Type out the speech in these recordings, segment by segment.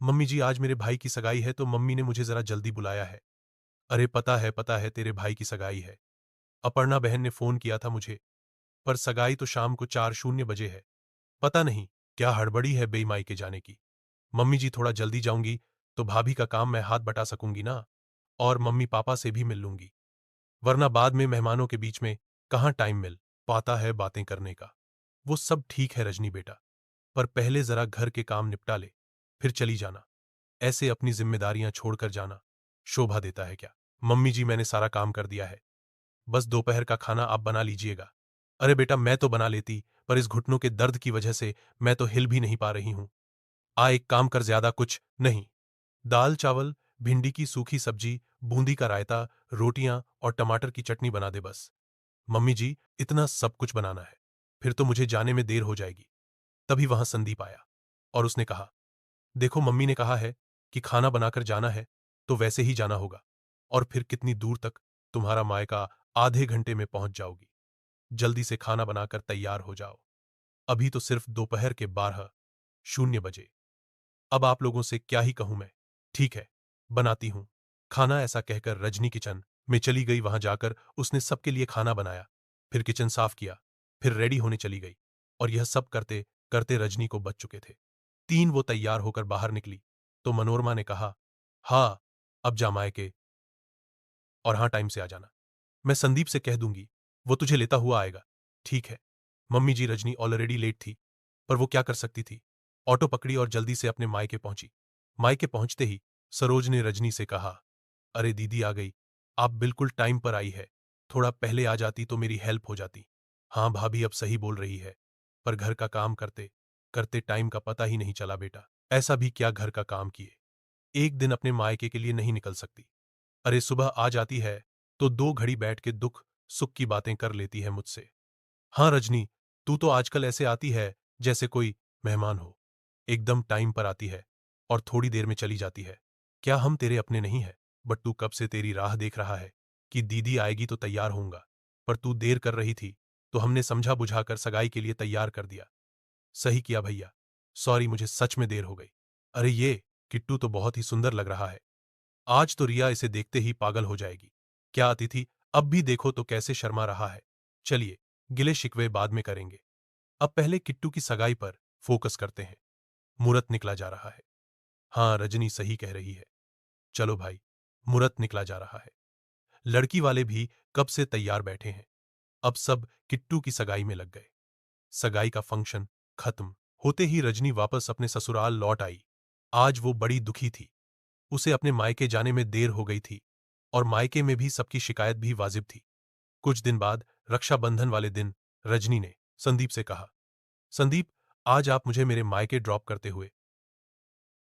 Mummy जी आज मेरे भाई की सगाई है तो मम्मी ने मुझे जरा जल्दी बुलाया है। अरे पता है तेरे भाई की सगाई है। अपर्णा बहन ने फोन किया था मुझे। पर सगाई तो शाम को 4:00 बजे है। पता नहीं क्या हड़बड़ी है बेईमाई के जाने की। मम्मी जी थोड़ा जल्दी जाऊंगी तो भाभी का काम मैं हाथ बटा सकूंगी ना। और मम्मी पापा से भी मिल लूंगी। वरना बाद में मेहमानों के बीच में कहाँ टाइम मिल पाता है बातें करने का। वो सब ठीक है रजनी बेटा। पर पहले जरा घर के काम निपटा ले। फिर चली जाना। ऐसे अपनी जिम्मेदारियां छोड़कर जाना शोभा देता है क्या? मम्मी जी मैंने सारा काम कर दिया है। बस दोपहर का खाना आप बना लीजिएगा। अरे बेटा मैं तो बना लेती पर इस घुटनों के दर्द की वजह से मैं तो हिल भी नहीं पा रही हूं। एक काम कर ज्यादा कुछ नहीं। दाल चावल भिंडी की सूखी सब्जी बूंदी का रायता रोटियां और टमाटर की चटनी बना दे बस। मम्मी जी इतना सब कुछ बनाना है। फिर तो मुझे जाने में देर हो जाएगी। तभी वहां संदीप आया और उसने कहा देखो मम्मी ने कहा है कि खाना बनाकर जाना है तो वैसे ही जाना होगा। और फिर कितनी दूर तक तुम्हारा मायका आधे घंटे में पहुंच जाओगी। जल्दी से खाना बनाकर तैयार हो जाओ। अभी तो सिर्फ दोपहर के 12:00 बजे। अब आप लोगों से क्या ही कहूं मैं। ठीक है बनाती हूं खाना। ऐसा कहकर रजनी किचन में चली गई। वहां जाकर उसने सबके लिए खाना बनाया। फिर किचन साफ किया। फिर रेडी होने चली गई। और यह सब करते करते रजनी को बज चुके थे 3। वो तैयार होकर बाहर निकली तो मनोरमा ने कहा हाँ अब जा मायके। और हाँ टाइम से आ जाना। मैं संदीप से कह दूंगी वो तुझे लेता हुआ आएगा। ठीक है। मम्मी जी रजनी ऑलरेडी लेट थी पर वो क्या कर सकती थी। ऑटो पकड़ी और जल्दी से अपने मायके पहुंची। मायके पहुंचते ही सरोज ने रजनी से कहा अरे दीदी आ गई। आप बिल्कुल टाइम पर आई है। थोड़ा पहले आ जाती तो मेरी हेल्प हो जाती। हाँ भाभी अब सही बोल रही है। पर घर का काम करते करते टाइम का पता ही नहीं चला बेटा। ऐसा भी क्या घर का काम किए एक दिन अपने मायके के लिए नहीं निकल सकती। अरे सुबह आ जाती है तो 2 घड़ी बैठ के दुख सुख की बातें कर लेती है मुझसे। हाँ रजनी तू तो आजकल ऐसे आती है जैसे कोई मेहमान हो। एकदम टाइम पर आती है और थोड़ी देर में चली जाती है। क्या हम तेरे अपने नहीं है? बट तू कब से तेरी राह देख रहा है कि दीदी आएगी तो तैयार होऊंगा। पर तू देर कर रही थी तो हमने समझा बुझाकर सगाई के लिए तैयार कर दिया। सही किया भैया। सॉरी मुझे सच में देर हो गई। अरे ये किट्टू तो बहुत ही सुंदर लग रहा है। आज तो रिया इसे देखते ही पागल हो जाएगी। क्या अतिथि अब भी देखो तो कैसे शर्मा रहा है। चलिए गिले शिकवे बाद में करेंगे। अब पहले किट्टू की सगाई पर फोकस करते हैं। मुहूर्त निकला जा रहा है। हाँ रजनी सही कह रही है। चलो भाई मुहूर्त निकला जा रहा है। लड़की वाले भी कब से तैयार बैठे हैं। अब सब किट्टू की सगाई में लग गए। सगाई का फंक्शन खत्म होते ही रजनी वापस अपने ससुराल लौट आई। आज वो बड़ी दुखी थी। उसे अपने मायके जाने में देर हो गई थी और मायके में भी सबकी शिकायत भी वाजिब थी। कुछ दिन बाद रक्षाबंधन वाले दिन रजनी ने संदीप से कहा संदीप आज आप मुझे मेरे मायके ड्रॉप करते हुए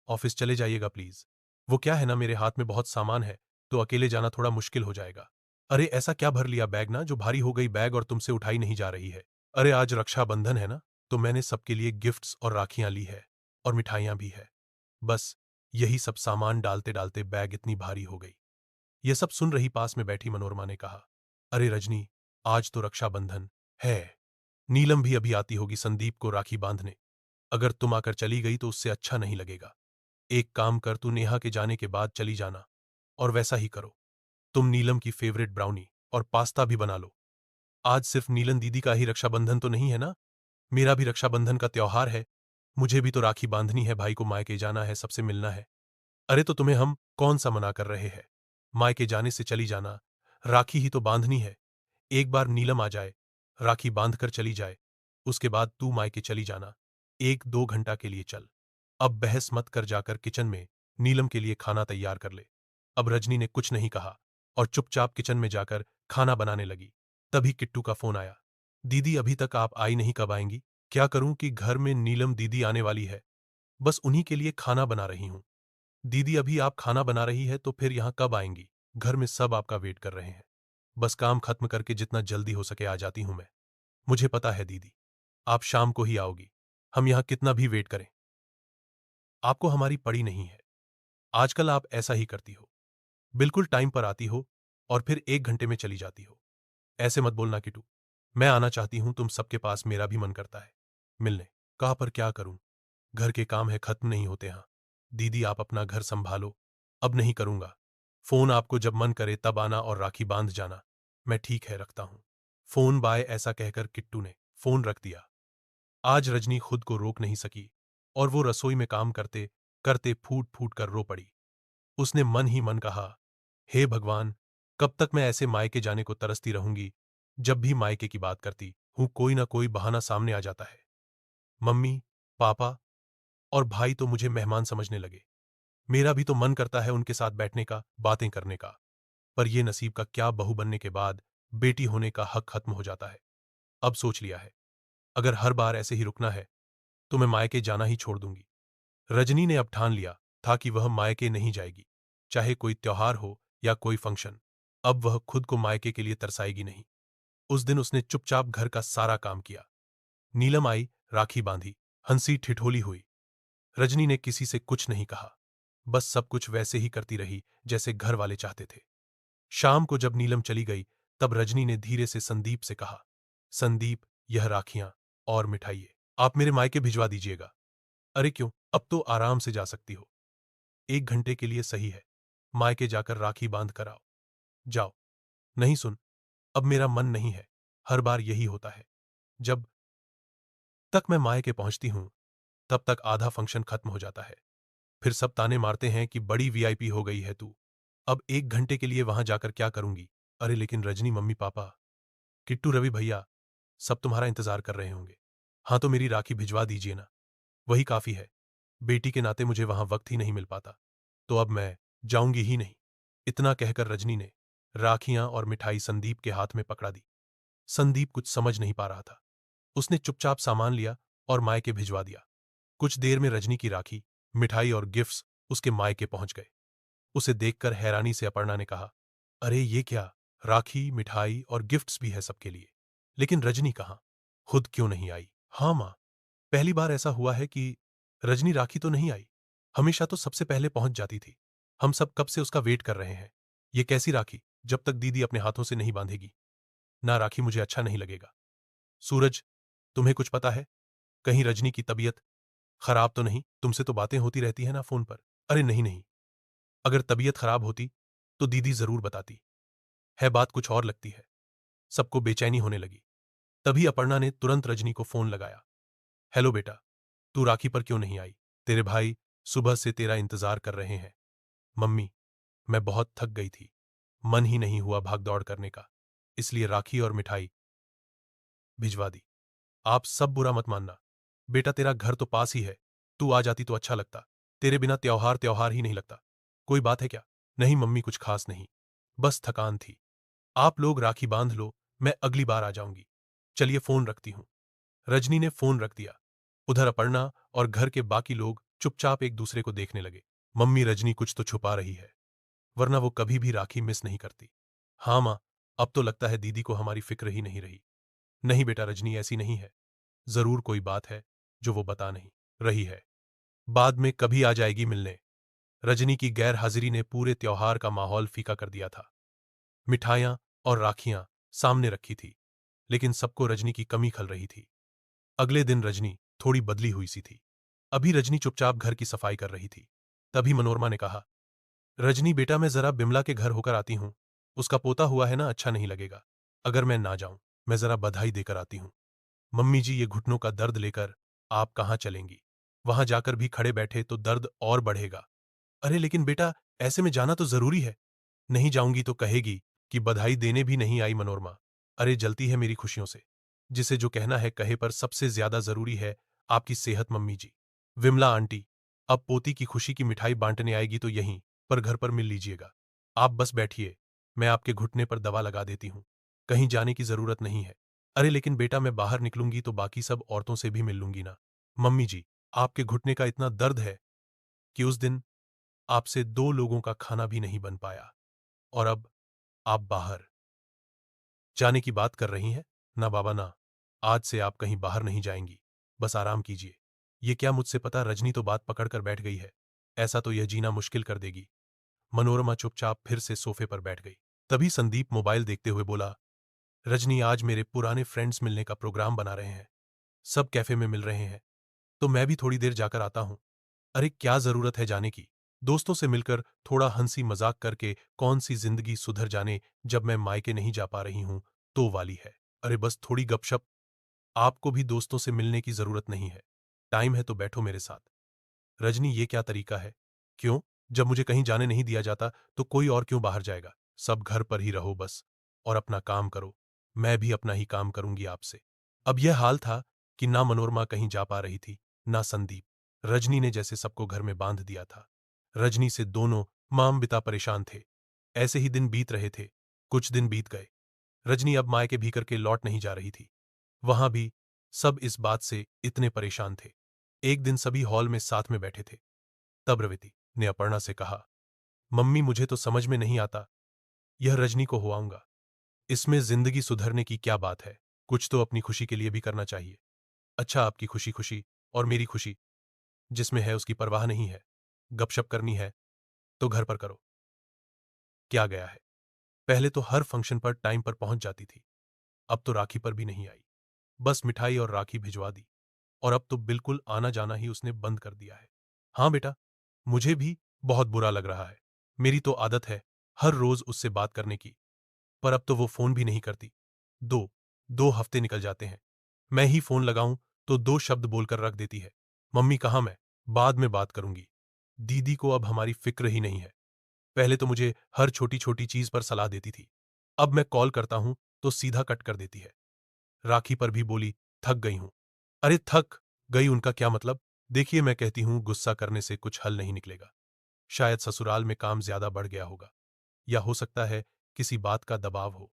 ऑफिस चले जाइएगा प्लीज। वो क्या है ना मेरे हाथ में बहुत सामान है तो अकेले जाना थोड़ा मुश्किल हो जाएगा। अरे ऐसा क्या भर लिया बैग ना जो भारी हो गई बैग और तुमसे उठाई नहीं जा रही है। अरे आज रक्षाबंधन है ना तो मैंने सबके लिए गिफ्ट्स और राखियां ली है और मिठाइयां भी है। बस यही सब सामान डालते डालते बैग इतनी भारी हो गई। यह सब सुन रही पास में बैठी मनोरमा ने कहा अरे रजनी आज तो रक्षाबंधन है। नीलम भी अभी आती होगी संदीप को राखी बांधने। अगर तुम आकर चली गई तो उससे अच्छा नहीं लगेगा। एक काम कर तू नेहा के जाने के बाद चली जाना। और वैसा ही करो। तुम नीलम की फेवरेट ब्राउनी और पास्ता भी बना लो। आज सिर्फ नीलम दीदी का ही रक्षाबंधन तो नहीं है ना। मेरा भी रक्षाबंधन का त्योहार है। मुझे भी तो राखी बांधनी है भाई को मायके जाना है सबसे मिलना है। अरे तो तुम्हें हम कौन सा मना कर रहे हैं। मायके जाने से चली जाना। राखी ही तो बांधनी है। एक बार नीलम आ जाए राखी बांधकर चली जाए उसके बाद तू मायके चली जाना। 1-2 घंटा के लिए चल। अब बहस मत कर जाकर किचन में नीलम के लिए खाना तैयार कर ले। अब रजनी ने कुछ नहीं कहा और चुपचाप किचन में जाकर खाना बनाने लगी। तभी किट्टू का फोन आया। दीदी अभी तक आप आई नहीं कब आएंगी। क्या करूं कि घर में नीलम दीदी आने वाली है। बस उन्हीं के लिए खाना बना रही हूं। दीदी अभी आप खाना बना रही है तो फिर यहां कब आएंगी। घर में सब आपका वेट कर रहे हैं। बस काम खत्म करके जितना जल्दी हो सके आ जाती हूं मैं। मुझे पता है दीदी आप शाम को ही आओगी। हम यहां कितना भी वेट करें आपको हमारी पड़ी नहीं है। आजकल आप ऐसा ही करती हो। बिल्कुल टाइम पर आती हो और फिर 1 घंटे में चली जाती हो। ऐसे मत बोलना किटू। मैं आना चाहती हूं तुम सबके पास मेरा भी मन करता है मिलने। कहा पर क्या करूं घर के काम है खत्म नहीं होते। हाँ दीदी आप अपना घर संभालो, अब नहीं करूंगा। फोन आपको जब मन करे तब आना और राखी बांध जाना। मैं ठीक है, रखता हूं फोन, बाय। ऐसा कहकर किट्टू ने फोन रख दिया। आज रजनी खुद को रोक नहीं सकी और वो रसोई में काम करते करते फूट फूट कर रो पड़ी। उसने मन ही मन कहा, हे भगवान, कब तक मैं ऐसे मायके जाने को तरसती रहूंगी। जब भी मायके की बात करती हूं कोई ना कोई बहाना सामने आ जाता है। मम्मी, पापा और भाई तो मुझे मेहमान समझने लगे। मेरा भी तो मन करता है उनके साथ बैठने का, बातें करने का। पर यह नसीब का क्या, बहू बनने के बाद बेटी होने का हक खत्म हो जाता है। अब सोच लिया है, अगर हर बार ऐसे ही रुकना है तो मैं मायके जाना ही छोड़ दूंगी। रजनी ने अब ठान लिया था कि वह मायके नहीं जाएगी, चाहे कोई त्योहार हो या कोई फंक्शन। अब वह खुद को मायके के लिए तरसाएगी नहीं। उस दिन उसने चुपचाप घर का सारा काम किया। नीलम आई, राखी बांधी, हंसी ठिठोली हुई। रजनी ने किसी से कुछ नहीं कहा, बस सब कुछ वैसे ही करती रही जैसे घर वाले चाहते थे। शाम को जब नीलम चली गई तब रजनी ने धीरे से संदीप से कहा, संदीप, यह राखियां और मिठाइयाँ आप मेरे मायके भिजवा दीजिएगा। अरे क्यों, अब तो आराम से जा सकती हो। 1 घंटे के लिए सही है, मायके जाकर राखी बांध कर आओ। जाओ। नहीं सुन, अब मेरा मन नहीं है। हर बार यही होता है, जब तक मैं मायके पहुंचती हूं तब तक आधा फंक्शन खत्म हो जाता है। फिर सब ताने मारते हैं कि बड़ी वीआईपी हो गई है तू, अब 1 घंटे के लिए वहां जाकर क्या करूंगी। अरे लेकिन रजनी, मम्मी पापा, किट्टू, रवि भैया सब तुम्हारा इंतजार कर रहे होंगे। हाँ तो मेरी राखी भिजवा दीजिए ना, वही काफी है। बेटी के नाते मुझे वहां वक्त ही नहीं मिल पाता, तो अब मैं जाऊंगी ही नहीं। इतना कहकर रजनी ने राखियां और मिठाई संदीप के हाथ में पकड़ा दी। संदीप कुछ समझ नहीं पा रहा था। उसने चुपचाप सामान लिया और मायके भिजवा दिया। कुछ देर में रजनी की राखी, मिठाई और गिफ्ट्स उसके मायके पहुंच गए। उसे देखकर हैरानी से अपर्णा ने कहा, अरे ये क्या, राखी, मिठाई और गिफ्ट्स भी है सबके लिए। लेकिन रजनी कहाँ, खुद क्यों नहीं आई। हाँ मां, पहली बार ऐसा हुआ है कि रजनी राखी तो नहीं आई। हमेशा तो सबसे पहले पहुंच जाती थी। हम सब कब से उसका वेट कर रहे हैं। ये कैसी राखी, जब तक दीदी अपने हाथों से नहीं बांधेगी ना राखी मुझे अच्छा नहीं लगेगा। सूरज, तुम्हें कुछ पता है, कहीं रजनी की तबीयत खराब तो नहीं। तुमसे तो बातें होती रहती है ना फोन पर। अरे नहीं नहीं, अगर तबीयत खराब होती तो दीदी जरूर बताती। है बात कुछ और लगती है। सबको बेचैनी होने लगी। तभी अपर्णा ने तुरंत रजनी को फोन लगाया। हेलो बेटा, तू राखी पर क्यों नहीं आई। तेरे भाई सुबह से तेरा इंतजार कर रहे हैं। मम्मी, मैं बहुत थक गई थी, मन ही नहीं हुआ भाग दौड़ करने का, इसलिए राखी और मिठाई भिजवा दी। आप सब बुरा मत मानना, बेटा तेरा घर तो पास ही है, तू आ जाती तो अच्छा लगता। तेरे बिना त्योहार त्योहार ही नहीं लगता। कोई बात है क्या। नहीं मम्मी, कुछ खास नहीं, बस थकान थी। आप लोग राखी बांध लो, मैं अगली बार आ जाऊंगी। चलिए फोन रखती हूं। रजनी ने फोन रख दिया। उधर अपर्णा और घर के बाकी लोग चुपचाप एक दूसरे को देखने लगे। मम्मी, रजनी कुछ तो छुपा रही है, वरना वो कभी भी राखी मिस नहीं करती। हाँ मां, अब तो लगता है दीदी को हमारी फिक्र ही नहीं रही। नहीं बेटा रजनी, ऐसी नहीं है, जरूर कोई बात है जो वो बता नहीं रही है। बाद में कभी आ जाएगी मिलने। रजनी की गैर हाजिरी ने पूरे त्योहार का माहौल फीका कर दिया था। मिठाइयां और राखियां सामने रखी थी, लेकिन सबको रजनी की कमी खल रही थी। अगले दिन रजनी थोड़ी बदली हुई सी थी। अभी रजनी चुपचाप घर की सफाई कर रही थी। तभी मनोरमा ने कहा, रजनी बेटा, मैं जरा बिमला के घर होकर आती हूं। उसका पोता हुआ है ना, अच्छा नहीं लगेगा अगर मैं ना जाऊं। मैं जरा बधाई देकर आती हूं। मम्मी जी, ये घुटनों का दर्द लेकर आप कहां चलेंगी। वहां जाकर भी खड़े बैठे तो दर्द और बढ़ेगा। अरे लेकिन बेटा, ऐसे में जाना तो जरूरी है। नहीं जाऊंगी तो कहेगी कि बधाई देने भी नहीं आई मनोरमा। अरे जलती है मेरी खुशियों से। जिसे जो कहना है कहे, पर सबसे ज्यादा जरूरी है आपकी सेहत मम्मी जी। विमला आंटी, अब पोती की खुशी की मिठाई बांटने आएगी तो यहीं पर घर पर मिल लीजिएगा। आप बस बैठिए, मैं आपके घुटने पर दवा लगा देती हूं। कहीं जाने की जरूरत नहीं है। अरे लेकिन बेटा, मैं बाहर निकलूंगी तो बाकी सब औरतों से भी मिल लूंगी ना। मम्मी जी, आपके घुटने का इतना दर्द है कि उस दिन आपसे 2 लोगों का खाना भी नहीं बन पाया, और अब आप बाहर जाने की बात कर रही हैं। ना बाबा ना, आज से आप कहीं बाहर नहीं जाएंगी, बस आराम कीजिए। ये क्या, मुझसे पता, रजनी तो बात पकड़ कर बैठ गई है। ऐसा तो यह जीना मुश्किल कर देगी। मनोरमा चुपचाप फिर से सोफे पर बैठ गई। तभी संदीप मोबाइल देखते हुए बोला, रजनी, आज मेरे पुराने फ्रेंड्स मिलने का प्रोग्राम बना रहे हैं। सब कैफे में मिल रहे हैं, तो मैं भी थोड़ी देर जाकर आता हूं। अरे क्या जरूरत है जाने की। दोस्तों से मिलकर थोड़ा हंसी मजाक करके कौन सी जिंदगी सुधर जाने जब मैं मायके नहीं जा पा रही हूं तो वाली है। अरे बस थोड़ी गपशप। आपको भी दोस्तों से मिलने की जरूरत नहीं है। टाइम है तो बैठो मेरे साथ। रजनी ये क्या तरीका है? क्यों? जब मुझे कहीं जाने नहीं दिया जाता तो कोई और क्यों बाहर जाएगा? सब घर पर ही रहो बस और अपना काम करो। मैं भी अपना ही काम करूंगी आपसे। अब यह हाल था कि ना मनोरमा कहीं जा पा रही थी, ना संदीप। रजनी ने जैसे सबको घर में बांध दिया था। रजनी से दोनों माम पिता परेशान थे। ऐसे ही दिन बीत रहे थे। कुछ दिन बीत गए। रजनी अब मायके भी करके लौट नहीं जा रही थी। वहां भी सब इस बात से इतने परेशान थे। एक दिन सभी हॉल में साथ में बैठे थे। तब रविति ने अपर्णा से कहा, मम्मी मुझे तो समझ में नहीं आता, यह रजनी को हुआऊंगा। इसमें जिंदगी सुधरने की क्या बात है? कुछ तो अपनी खुशी के लिए भी करना चाहिए। अच्छा आपकी खुशी खुशी और मेरी खुशी जिसमें है उसकी परवाह नहीं है। गपशप करनी है तो घर पर करो। क्या गया है? पहले तो हर फंक्शन पर टाइम पर पहुंच जाती थी। अब तो राखी पर भी नहीं आई। बस मिठाई और राखी भिजवा दी। और अब तो बिल्कुल आना जाना ही उसने बंद कर दिया है। हाँ बेटा, मुझे भी बहुत बुरा लग रहा है। मेरी तो आदत है हर रोज उससे बात करने की, पर अब तो वो फोन भी नहीं करती। दो दो हफ्ते निकल जाते हैं। मैं ही फोन लगाऊं तो दो शब्द बोलकर रख देती है, मम्मी कहाँ, मैं बाद में बात करूंगी। दीदी को अब हमारी फिक्र ही नहीं है। पहले तो मुझे हर छोटी छोटी चीज पर सलाह देती थी। अब मैं कॉल करता हूं तो सीधा कट कर देती है। राखी पर भी बोली, थक गई हूं। अरे थक गई उनका क्या मतलब? देखिए मैं कहती हूं गुस्सा करने से कुछ हल नहीं निकलेगा। शायद ससुराल में काम ज्यादा बढ़ गया होगा, या हो सकता है किसी बात का दबाव हो।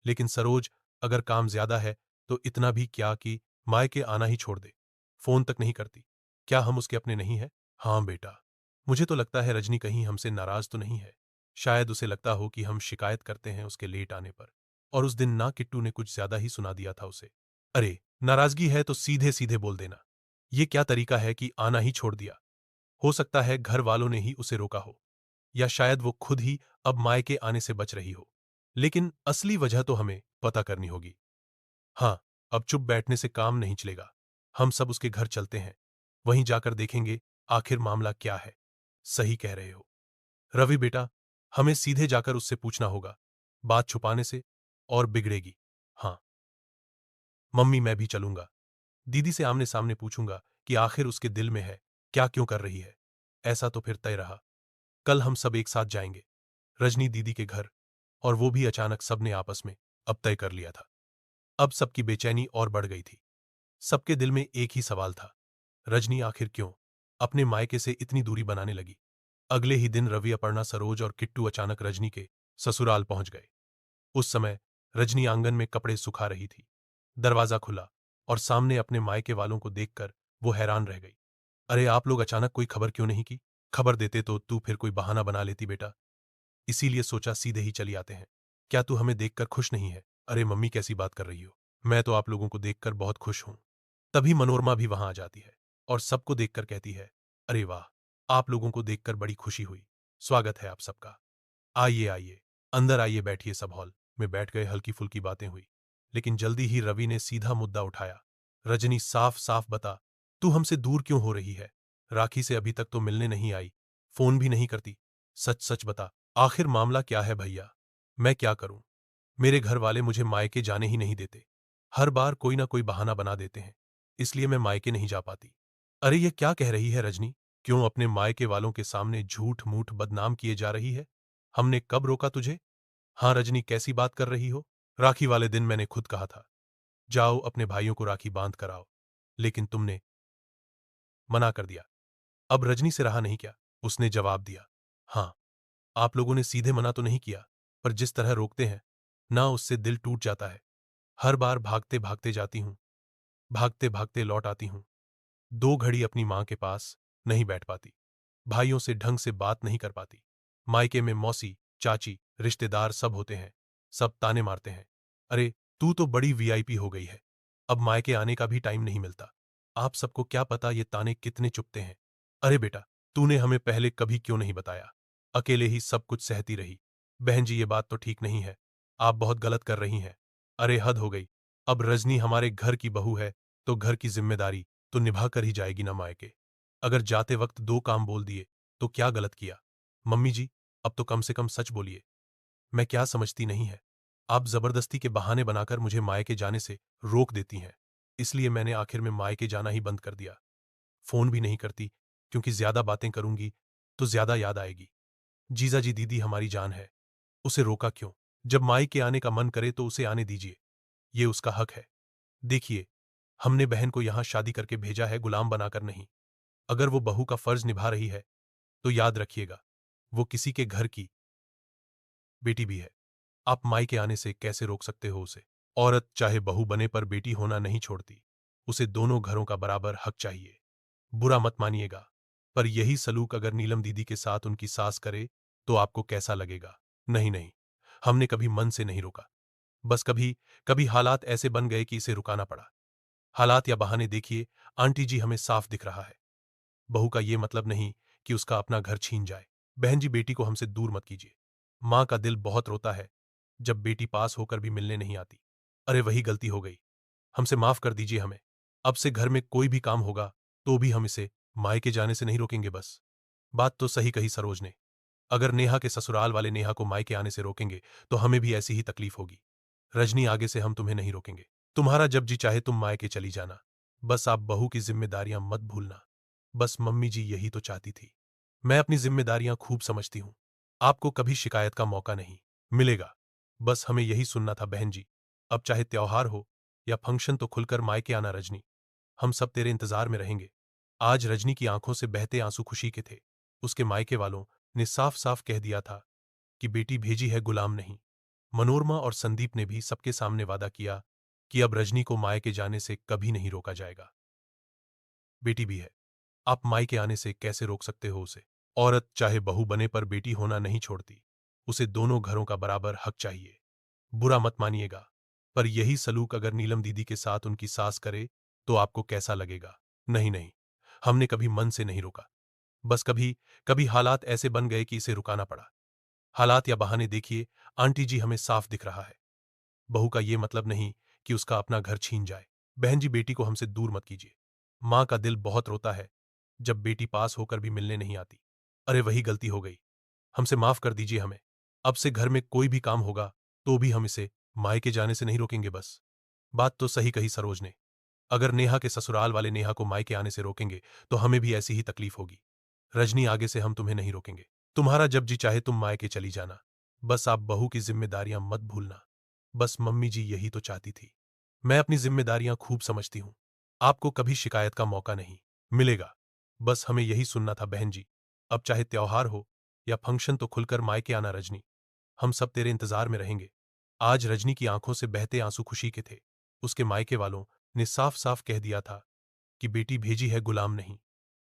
लेकिन सरोज, अगर काम ज्यादा है तो इतना भी क्या कि मायके आना ही छोड़ दे। फोन तक नहीं करती। क्या हम उसके अपने नहीं हैं? हाँ बेटा, मुझे तो लगता है रजनी कहीं हमसे नाराज तो नहीं है। शायद उसे लगता हो कि हम शिकायत करते हैं उसके लेट आने पर। और उस दिन ना किट्टू ने कुछ ज्यादा ही सुना दिया था उसे। अरे नाराजगी है तो सीधे सीधे बोल देना। ये क्या तरीका है कि आना ही छोड़ दिया? हो सकता है घर वालों ने ही उसे रोका हो, या शायद वो खुद ही अब मायके आने से बच रही हो। लेकिन असली वजह तो हमें पता करनी होगी। हाँ, अब चुप बैठने से काम नहीं चलेगा। हम सब उसके घर चलते हैं। वहीं जाकर देखेंगे आखिर मामला क्या है। सही कह रहे हो रवि बेटा, हमें सीधे जाकर उससे पूछना होगा। बात छुपाने से और बिगड़ेगी। हाँ मम्मी, मैं भी चलूंगा। दीदी से आमने सामने पूछूंगा कि आखिर उसके दिल में है क्या, क्यों कर रही है। ऐसा तो फिर तय रहा, कल हम सब एक साथ जाएंगे रजनी दीदी के घर। और वो भी अचानक सबने आपस में अब तय कर लिया था। अब सबकी बेचैनी और बढ़ गई थी। सबके दिल में एक ही सवाल था, रजनी आखिर क्यों अपने मायके से इतनी दूरी बनाने लगी। अगले ही दिन रवि, अपर्णा, सरोज और किट्टू अचानक रजनी के ससुराल पहुंच गए। उस समय रजनी आंगन में कपड़े सुखा रही थी। दरवाजा खुला और सामने अपने मायके वालों को देखकर वो हैरान रह गई। अरे आप लोग अचानक कोई खबर क्यों नहीं की? खबर देते तो तू फिर कोई बहाना बना लेती बेटा। इसीलिए सोचा सीधे ही चली आते हैं। क्या तू हमें देखकर खुश नहीं है? अरे मम्मी कैसी बात कर रही हो, मैं तो आप लोगों को देखकर बहुत खुश हूं। तभी मनोरमा भी वहां आ जाती है और सबको देखकर कहती है, अरे वाह, आप लोगों को देखकर बड़ी खुशी हुई। स्वागत है आप सबका। आइए आइए, अंदर आइए, बैठिए। सब हॉल में बैठ गए। हल्की फुल्की बातें हुई, लेकिन जल्दी ही रवि ने सीधा मुद्दा उठाया। रजनी, साफ साफ बता, तू हमसे दूर क्यों हो रही है? राखी से अभी तक तो मिलने नहीं आई, फोन भी नहीं करती। सच सच बता, आखिर मामला क्या है भैया? मैं क्या करूं? मेरे घर वाले मुझे मायके जाने ही नहीं देते। हर बार कोई ना कोई बहाना बना देते हैं, इसलिए मैं मायके नहीं जा पाती। अरे ये क्या कह रही है रजनी? क्यों अपने मायके वालों के सामने झूठ मूठ बदनाम किए जा रही है? हमने कब रोका तुझे? हाँ रजनी, कैसी बात कर रही हो? राखी वाले दिन मैंने खुद कहा था, जाओ अपने भाइयों को राखी बांध कर आओ, लेकिन तुमने मना कर दिया। अब रजनी से रहा नहीं क्या? उसने जवाब दिया, हाँ, आप लोगों ने सीधे मना तो नहीं किया, पर जिस तरह रोकते हैं ना, उससे दिल टूट जाता है। हर बार भागते भागते जाती हूं, भागते भागते लौट आती हूं। दो घड़ी अपनी मां के पास नहीं बैठ पाती, भाइयों से ढंग से बात नहीं कर पाती। मायके में मौसी, चाची, रिश्तेदार सब होते हैं, सब ताने मारते हैं। अरे तू तो बड़ी वीआईपी हो गई है, अब मायके आने का भी टाइम नहीं मिलता। आप सबको क्या पता ये ताने कितने चुभते हैं। अरे बेटा, तूने हमें पहले कभी क्यों नहीं बताया? अकेले ही सब कुछ सहती रही। बहन जी, ये बात तो ठीक नहीं है, आप बहुत गलत कर रही हैं। अरे हद हो गई। अब रजनी हमारे घर की बहू है तो घर की जिम्मेदारी तो निभा कर ही जाएगी ना मायके। अगर जाते वक्त 2 काम बोल दिए, तो क्या गलत किया? मम्मी जी, अब तो कम से कम सच बोलिए। मैं क्या समझती नहीं है। आप जबरदस्ती के बहाने बनाकर मुझे मायके जाने से रोक देती हैं। इसलिए मैंने आखिर में मायके जाना ही बंद कर दिया। फ़ोन भी नहीं करती, क्योंकि ज़्यादा बातें करूँगी, तो ज़्यादा याद आएगी। जीजाजी दीदी हमारी जान है, उसे रोका क्यों? जब मायके आने का मन करे तो उसे आने दीजिए, ये उसका हक है। देखिए, हमने बहन को यहाँ शादी करके भेजा है, गुलाम बनाकर नहीं। अगर वो बहू का फर्ज निभा रही है, तो याद रखिएगा, वो किसी के घर की बेटी भी है। आप मायके आने से कैसे रोक सकते हो उसे? औरत चाहे बहू बने पर बेटी होना नहीं छोड़ती। उसे दोनों घरों का बराबर हक चाहिए। बुरा मत मानिएगा, पर यही सलूक अगर नीलम दीदी के साथ उनकी सास करे, तो आपको कैसा लगेगा? नहीं नहीं, हमने कभी मन से नहीं रोका। बस कभी कभी हालात ऐसे बन गए कि इसे रुकाना पड़ा। हालात या बहाने देखिए, आंटी जी हमें साफ दिख रहा है। बहू का ये मतलब नहीं कि उसका अपना घर छीन जाए। बहन जी बेटी को हमसे दूर मत कीजिए। माँ का दिल बहुत रोता है जब बेटी पास होकर भी मिलने नहीं आती। अरे वही गलती हो गई, हमसे माफ कर दीजिए हमें। अब से घर में कोई भी काम होगा तो भी हम इसे मायके जाने से नहीं रोकेंगे बस। बात तो सही कही सरोज ने। अगर नेहा के ससुराल वाले नेहा को मायके आने से रोकेंगे तो हमें भी ऐसी ही तकलीफ होगी। रजनी आगे से हम तुम्हें नहीं रोकेंगे। तुम्हारा जब जी चाहे तुम मायके चली जाना। बस आप बहू की जिम्मेदारियां मत भूलना। बस मम्मी जी यही तो चाहती थी। मैं अपनी जिम्मेदारियां खूब समझती हूं। आपको कभी शिकायत का मौका नहीं मिलेगा। बस हमें यही सुनना था बहन जी। अब चाहे त्योहार हो या फंक्शन तो खुलकर मायके आना रजनी। हम सब तेरे इंतजार में रहेंगे। आज रजनी की आंखों से बहते आंसू खुशी के थे। उसके मायके वालों ने साफ साफ कह दिया था कि बेटी भेजी है, गुलाम नहीं। मनोरमा और संदीप ने भी सबके सामने वादा किया कि अब रजनी को मायके जाने से कभी नहीं रोका जाएगा। बेटी भी है, आप मायके आने से कैसे रोक सकते हो उसे? औरत चाहे बहू बने पर बेटी होना नहीं छोड़ती। उसे दोनों घरों का बराबर हक चाहिए। बुरा मत मानिएगा, पर यही सलूक अगर नीलम दीदी के साथ उनकी सास करे, तो आपको कैसा लगेगा? नहीं नहीं, हमने कभी मन से नहीं रोका। बस कभी कभी हालात ऐसे बन गए कि इसे रुकाना पड़ा। हालात या बहाने देखिए, आंटी जी हमें साफ दिख रहा है। बहू का ये मतलब नहीं कि उसका अपना घर छीन जाए। बहन जी बेटी को हमसे दूर मत कीजिए। माँ का दिल बहुत रोता है जब बेटी पास होकर भी मिलने नहीं आती। अरे वही गलती हो गई, हमसे माफ कर दीजिए हमें। अब से घर में कोई भी काम होगा तो भी हम इसे मायके जाने से नहीं रोकेंगे बस। बात तो सही कही सरोज ने। अगर नेहा के ससुराल वाले नेहा को मायके आने से रोकेंगे तो हमें भी ऐसी ही तकलीफ होगी। रजनी आगे से हम तुम्हें नहीं रोकेंगे। तुम्हारा जब जी चाहे तुम मायके चली जाना। बस आप बहू की जिम्मेदारियां मत भूलना। बस मम्मी जी यही तो चाहती थी। मैं अपनी जिम्मेदारियां खूब समझती हूं। आपको कभी शिकायत का मौका नहीं मिलेगा। बस हमें यही सुनना था बहन जी। अब चाहे त्योहार हो या फंक्शन तो खुलकर मायके आना रजनी। हम सब तेरे इंतजार में रहेंगे। आज रजनी की आंखों से बहते आंसू खुशी के थे। उसके मायके वालों ने साफ साफ कह दिया था कि बेटी भेजी है, गुलाम नहीं।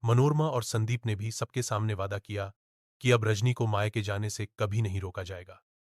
मनोरमा और संदीप ने भी सबके सामने वादा किया कि अब रजनी को मायके जाने से कभी नहीं रोका जाएगा।